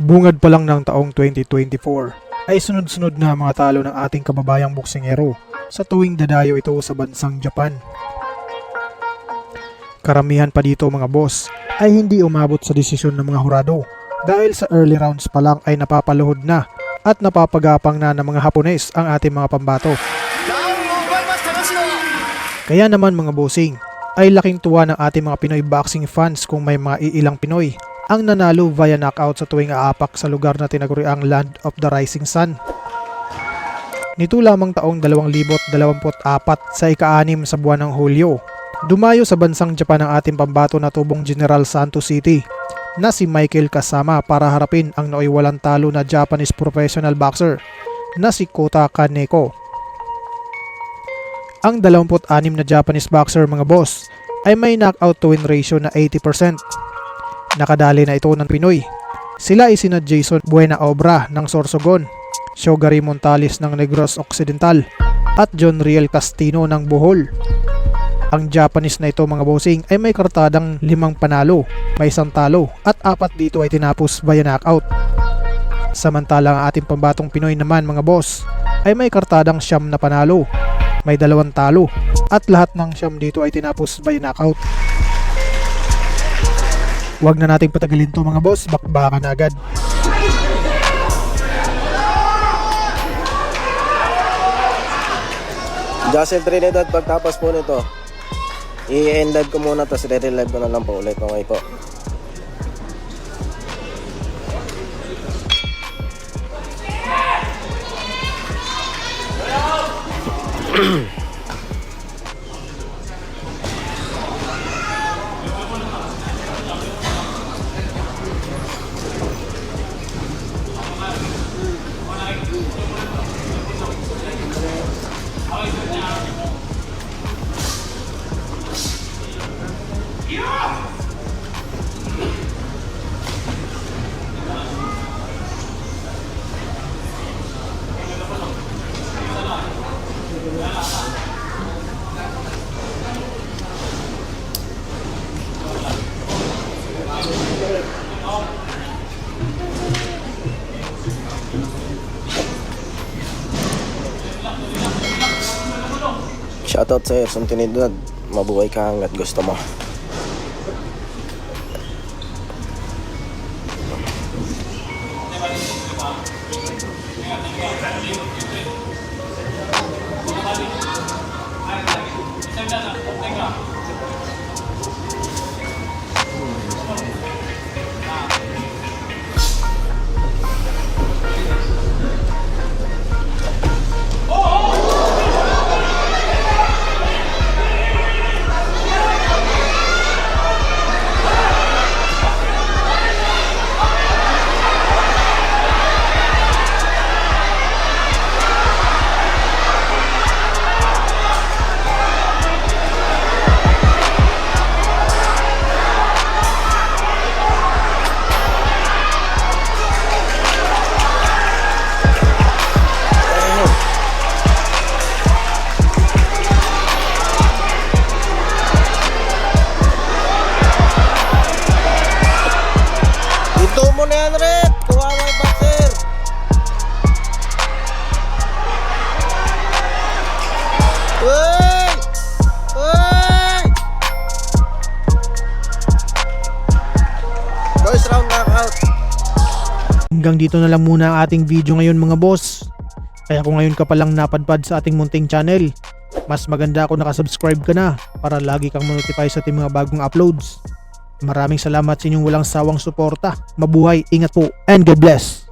Bungad pa lang ng taong 2024 ay sunod-sunod na mga talo ng ating kababayang boksingero sa tuwing dadayo ito sa bansang Japan. Karamihan pa dito mga boss ay hindi umabot sa desisyon ng mga hurado dahil sa early rounds pa lang ay napapaluhod na at napapagapang na ng mga Hapones ang ating mga pambato. Kaya naman mga bossing, ay laking tuwa ng ating mga Pinoy boxing fans kung may mga iilang Pinoy ang nanalo via knockout sa tuwing aapak sa lugar na tinaguriang Land of the Rising Sun. Nito lamang taong 2024 sa ika-6 sa buwan ng Hulyo, dumayo sa bansang Japan ang ating pambato na tubong General Santos City na si Michael Kasama para harapin ang nooy walang talo na Japanese professional boxer na si Kota Kaneko. Ang 26 na Japanese boxer mga boss ay may knockout to win ratio na 80%. Nakadali na ito ng Pinoy. Sila ay sina Jason Buena Obra ng Sorsogon, Shogari Montales ng Negros Occidental at John Riel Castino ng Bohol. Ang Japanese na ito mga bossing ay may kartadang 5 panalo, may 1 talo at 4 dito ay tinapos via knockout. Samantalang ang ating pambatong Pinoy naman mga boss ay may kartadang 9 na panalo, may 2 talo at lahat ng 9 dito ay tinapos by knockout. Huwag na nating patagalin to mga boss, bakbakan na agad. Joseph Trinidad, pagtapos po nito i-end live ko muna tapos re-relive ko na lang po ulit. Okay po. Shoutout sa Erson Trinidad, mabuhay ka hanggat gusto mo. Mo na yan, Red! Kawawa yung boxer! Uy! Uy! First round knockout. Hanggang dito na lang muna ang ating video ngayon mga boss. Kaya kung ngayon ka palang napadpad sa ating munting channel, mas maganda kung nakasubscribe ka na para lagi kang ma-notify sa ating mga bagong uploads. Maraming salamat sa inyong walang sawang suporta. Mabuhay, ingat po, and God bless!